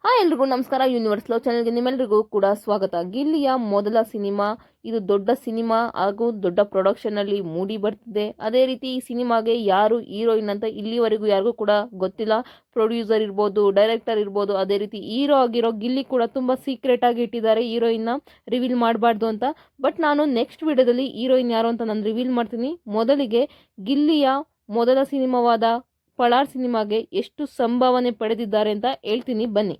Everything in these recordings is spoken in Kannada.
ಎಲ್ರಿಗೂ ನಮಸ್ಕಾರ. ಯೂನಿವರ್ಸ್ ಲವ್ ಚಾನೆಲ್ಗೆ ನಿಮ್ಮೆಲ್ಲರಿಗೂ ಕೂಡ ಸ್ವಾಗತ. ಗಿಲ್ಲಿಯ ಮೊದಲ ಸಿನಿಮಾ ಇದು ದೊಡ್ಡ ಸಿನಿಮಾ ಹಾಗೂ ದೊಡ್ಡ ಪ್ರೊಡಕ್ಷನ್ ಅಲ್ಲಿ ಮೂಡಿ ಬರ್ತಿದೆ. ಅದೇ ರೀತಿ ಈ ಸಿನಿಮಾಗೆ ಯಾರು ಹೀರೋಯಿನ್ ಅಂತ ಇಲ್ಲಿವರೆಗೂ ಯಾರಿಗೂ ಕೂಡ ಗೊತ್ತಿಲ್ಲ. ಪ್ರೊಡ್ಯೂಸರ್ ಇರ್ಬೋದು, ಡೈರೆಕ್ಟರ್ ಇರ್ಬೋದು, ಅದೇ ರೀತಿ ಹೀರೋ ಆಗಿರೋ ಗಿಲ್ಲಿ ಕೂಡ ತುಂಬಾ ಸೀಕ್ರೆಟ್ ಆಗಿ ಇಟ್ಟಿದ್ದಾರೆ ಹೀರೋಯಿನ್ ನ ರಿವೀಲ್ ಮಾಡಬಾರ್ದು ಅಂತ. ಬಟ್ ನಾನು ನೆಕ್ಸ್ಟ್ ವಿಡಿಯೋದಲ್ಲಿ ಹೀರೋಯಿನ್ ಯಾರು ಅಂತ ನಾನು ರಿವೀಲ್ ಮಾಡ್ತೀನಿ. ಮೊದಲಿಗೆ ಗಿಲ್ಲಿಯ ಮೊದಲ ಸಿನಿಮಾವಾದ ಪಳಾರ್ ಸಿನಿಮಾಗೆ ಎಷ್ಟು ಸಂಭಾವನೆ ಪಡೆದಿದ್ದಾರೆ ಅಂತ ಹೇಳ್ತೀನಿ ಬನ್ನಿ.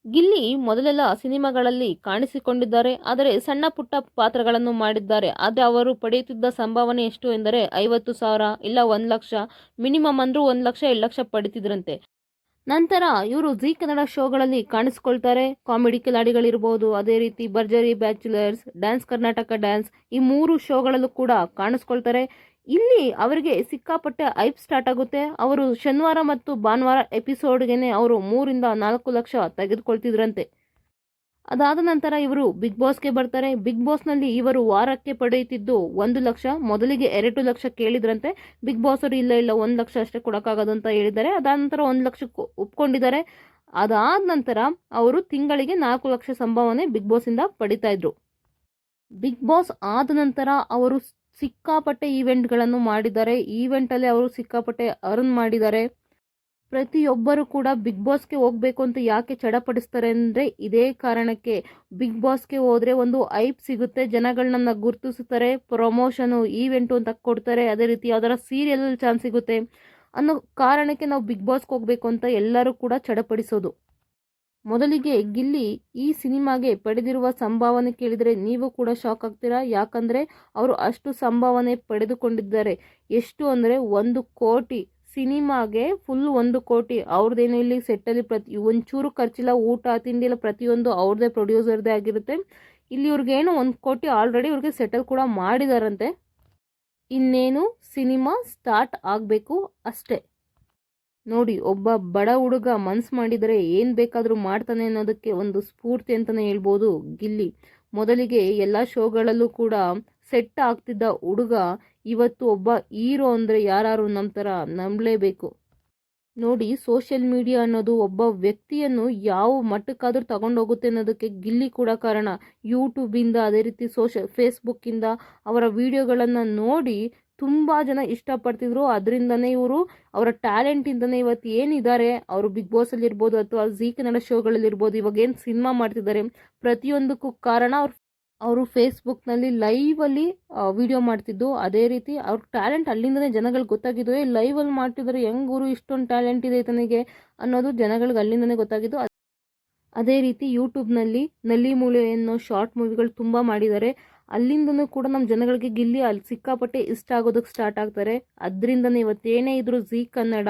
ಗಿಲ್ಲಿ ಮೊದಲೆಲ್ಲ ಸಿನಿಮಾಗಳಲ್ಲಿ ಕಾಣಿಸಿಕೊಂಡಿದ್ದಾರೆ, ಆದರೆ ಸಣ್ಣ ಪುಟ್ಟ ಪಾತ್ರಗಳನ್ನು ಮಾಡಿದ್ದಾರೆ. ಆದರೆ ಅವರು ಪಡೆಯುತ್ತಿದ್ದ ಸಂಭಾವನೆ ಎಷ್ಟು ಎಂದರೆ 50,000 ಇಲ್ಲ 1,00,000, ಮಿನಿಮಮ್ ಅಂದ್ರೂ 1,00,000 2,00,000 ಪಡಿತಿದ್ರಂತೆ. ನಂತರ ಇವರು ಜೀ ಕನ್ನಡ ಶೋಗಳಲ್ಲಿ ಕಾಣಿಸ್ಕೊಳ್ತಾರೆ. ಕಾಮಿಡಿ ಕಿಲಾಡಿಗಳಿರ್ಬೋದು, ಅದೇ ರೀತಿ ಭರ್ಜರಿ ಬ್ಯಾಚುಲರ್ಸ್, ಡ್ಯಾನ್ಸ್ ಕರ್ನಾಟಕ ಡ್ಯಾನ್ಸ್, ಈ 3 ಶೋಗಳಲ್ಲೂ ಕೂಡ ಕಾಣಿಸ್ಕೊಳ್ತಾರೆ. ಇಲ್ಲಿ ಅವರಿಗೆ ಸಿಕ್ಕಾಪಟ್ಟೆ ಐಪ್ ಸ್ಟಾರ್ಟ್ ಆಗುತ್ತೆ. ಅವರು ಶನಿವಾರ ಮತ್ತು ಭಾನುವಾರ ಎಪಿಸೋಡ್ಗೆನೆ ಅವರು 3-4 ಲಕ್ಷ ತೆಗೆದುಕೊಳ್ತಿದ್ರಂತೆ. ಅದಾದ ನಂತರ ಇವರು ಬಿಗ್ ಬಾಸ್ಗೆ ಬರ್ತಾರೆ. ಬಿಗ್ ಬಾಸ್ನಲ್ಲಿ ಇವರು ವಾರಕ್ಕೆ ಪಡೆಯುತ್ತಿದ್ದು 1,00,000. ಮೊದಲಿಗೆ 2,00,000 ಕೇಳಿದ್ರಂತೆ. ಬಿಗ್ ಬಾಸ್ ಅವರು ಇಲ್ಲ 1,00,000 ಅಷ್ಟೇ ಕೊಡೋಕ್ಕಾಗೋದು ಅಂತ ಹೇಳಿದ್ದಾರೆ. ಅದಾದ ನಂತರ 1,00,000 ಒಪ್ಕೊಂಡಿದ್ದಾರೆ. ಅದಾದ ನಂತರ ಅವರು ತಿಂಗಳಿಗೆ 4,00,000 ಸಂಭಾವನೆ ಬಿಗ್ ಬಾಸ್ ಇಂದ ಪಡಿತಾ ಇದ್ರು. ಬಿಗ್ ಬಾಸ್ ಆದ ನಂತರ ಅವರು ಸಿಕ್ಕಾಪಟ್ಟೆ ಈವೆಂಟ್ಗಳನ್ನು ಮಾಡಿದ್ದಾರೆ. ಈವೆಂಟಲ್ಲಿ ಅವರು ಸಿಕ್ಕಾಪಟ್ಟೆ ಅರ್ನ್ ಮಾಡಿದ್ದಾರೆ. ಪ್ರತಿಯೊಬ್ಬರು ಕೂಡ ಬಿಗ್ ಬಾಸ್ಗೆ ಹೋಗಬೇಕು ಅಂತ ಯಾಕೆ ಚಡಪಡಿಸ್ತಾರೆ ಅಂದರೆ ಇದೇ ಕಾರಣಕ್ಕೆ. ಬಿಗ್ ಬಾಸ್ಗೆ ಹೋದರೆ ಒಂದು ಐಪ್ ಸಿಗುತ್ತೆ, ಜನಗಳನ್ನ ಗುರುತಿಸುತ್ತಾರೆ, ಪ್ರಮೋಷನು ಈವೆಂಟು ಅಂತ ಕೊಡ್ತಾರೆ, ಅದೇ ರೀತಿ ಯಾವ್ದಾರ ಸೀರಿಯಲ್ ಚಾನ್ಸ್ ಸಿಗುತ್ತೆ ಅನ್ನೋ ಕಾರಣಕ್ಕೆ ನಾವು ಬಿಗ್ ಬಾಸ್ಗೆ ಹೋಗಬೇಕು ಅಂತ ಎಲ್ಲರೂ ಕೂಡ ಚಡಪಡಿಸೋದು. ಮೊದಲಿಗೆ ಗಿಲ್ಲಿ ಈ ಸಿನಿಮಾಗೆ ಪಡೆದಿರುವ ಸಂಭಾವನೆ ಕೇಳಿದರೆ ನೀವು ಕೂಡ ಶಾಕ್ ಆಗ್ತೀರಾ. ಯಾಕಂದರೆ ಅವರು ಅಷ್ಟು ಸಂಭಾವನೆ ಪಡೆದುಕೊಂಡಿದ್ದಾರೆ. ಎಷ್ಟು ಅಂದರೆ 1 ಕೋಟಿ. ಸಿನಿಮಾಗೆ ಫುಲ್ 1 ಕೋಟಿ. ಅವ್ರದ್ದೇನು ಇಲ್ಲಿ ಸೆಟ್ಟಲ್ಲಿ ಒಂಚೂರು ಖರ್ಚಿಲ್ಲ, ಊಟ ತಿಂಡಿ ಎಲ್ಲ ಪ್ರತಿಯೊಂದು ಅವ್ರದ್ದೇ, ಪ್ರೊಡ್ಯೂಸರ್ದೇ ಆಗಿರುತ್ತೆ. ಇಲ್ಲಿ ಇವ್ರಿಗೇನು 1 ಕೋಟಿ ಆಲ್ರೆಡಿ ಇವ್ರಿಗೆ ಸೆಟಲ್ ಕೂಡ ಮಾಡಿದಾರಂತೆ. ಇನ್ನೇನು ಸಿನಿಮಾ ಸ್ಟಾರ್ಟ್ ಆಗಬೇಕು ಅಷ್ಟೇ. ನೋಡಿ, ಒಬ್ಬ ಬಡ ಹುಡುಗ ಮನ್ಸು ಮಾಡಿದರೆ ಏನು ಬೇಕಾದರೂ ಮಾಡ್ತಾನೆ ಅನ್ನೋದಕ್ಕೆ ಒಂದು ಸ್ಫೂರ್ತಿ ಅಂತಲೇ ಹೇಳ್ಬೋದು ಗಿಲ್ಲಿ. ಮೊದಲಿಗೆ ಎಲ್ಲ ಶೋಗಳಲ್ಲೂ ಕೂಡ ಸೆಟ್ ಆಗ್ತಿದ್ದ ಹುಡುಗ ಇವತ್ತು ಒಬ್ಬ ಹೀರೋ ಅಂದರೆ ಯಾರು ನಂತರ ನಂಬಲೇಬೇಕು. ನೋಡಿ, ಸೋಷಿಯಲ್ ಮೀಡಿಯಾ ಅನ್ನೋದು ಒಬ್ಬ ವ್ಯಕ್ತಿಯನ್ನು ಯಾವ ಮಟ್ಟಕ್ಕಾದರೂ ತಗೊಂಡೋಗುತ್ತೆ ಅನ್ನೋದಕ್ಕೆ ಗಿಲ್ಲಿ ಕೂಡ ಕಾರಣ. ಯೂಟ್ಯೂಬಿಂದ, ಅದೇ ರೀತಿ ಫೇಸ್ಬುಕ್ಕಿಂದ ಅವರ ವಿಡಿಯೋಗಳನ್ನು ನೋಡಿ ತುಂಬ ಜನ ಇಷ್ಟಪಡ್ತಿದ್ರು. ಅದರಿಂದನೇ ಇವರು ಅವರ ಟ್ಯಾಲೆಂಟಿಂದನೇ ಇವತ್ತು ಏನಿದ್ದಾರೆ, ಅವರು ಬಿಗ್ ಬಾಸಲ್ಲಿ ಇರ್ಬೋದು ಅಥವಾ ಜೀ ಕನ್ನಡ ಶೋಗಳಲ್ಲಿ ಇರ್ಬೋದು, ಇವಾಗ ಏನು ಸಿನಿಮಾ ಮಾಡ್ತಿದ್ದಾರೆ ಪ್ರತಿಯೊಂದಕ್ಕೂ ಕಾರಣ ಅವರು ಫೇಸ್ಬುಕ್ನಲ್ಲಿ ಲೈವಲ್ಲಿ ವಿಡಿಯೋ ಮಾಡ್ತಿದ್ದು. ಅದೇ ರೀತಿ ಅವ್ರ ಟ್ಯಾಲೆಂಟ್ ಅಲ್ಲಿಂದನೇ ಜನಗಳಿಗೆ ಗೊತ್ತಾಗಿದ್ದು. ಲೈವಲ್ಲಿ ಮಾಡ್ತಿದ್ದಾರೆ, ಹೆಂಗೂರು ಇಷ್ಟೊಂದು ಟ್ಯಾಲೆಂಟ್ ಇದೆ ತನಗೆ ಅನ್ನೋದು ಜನಗಳಿಗೆ ಅಲ್ಲಿಂದನೇ ಗೊತ್ತಾಗಿದ್ದು. ಅದೇ ರೀತಿ ಯೂಟ್ಯೂಬ್ನಲ್ಲಿ ನಲ್ಲಿ ಮೂಳೆ ಅನ್ನೋ ಶಾರ್ಟ್ ಮೂವಿಗಳು ತುಂಬ ಮಾಡಿದ್ದಾರೆ. ಅಲ್ಲಿಂದನೂ ಕೂಡ ನಮ್ಮ ಜನಗಳಿಗೆ ಗಿಲ್ಲಿ ಅಲ್ಲಿ ಸಿಕ್ಕಾಪಟ್ಟೆ ಇಷ್ಟ ಆಗೋದಕ್ಕೆ ಸ್ಟಾರ್ಟ್ ಆಗ್ತಾರೆ. ಅದರಿಂದನೇ ಇವತ್ತೇನೇ ಇದ್ರು ಜೀ ಕನ್ನಡ,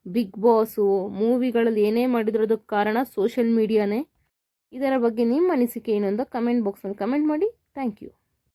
ಬಿಗ್ ಬಾಸು, ಮೂವಿಗಳಲ್ಲಿ ಏನೇ ಮಾಡಿದ್ರು ಅದಕ್ಕೆ ಕಾರಣ ಸೋಷಿಯಲ್ ಮೀಡಿಯಾನೇ. ಇದರ ಬಗ್ಗೆ ನಿಮ್ಮ ಅನಿಸಿಕೆ ಏನು ಅಂತ ಕಮೆಂಟ್ ಬಾಕ್ಸ್ನಲ್ಲಿ ಕಮೆಂಟ್ ಮಾಡಿ. Thank you.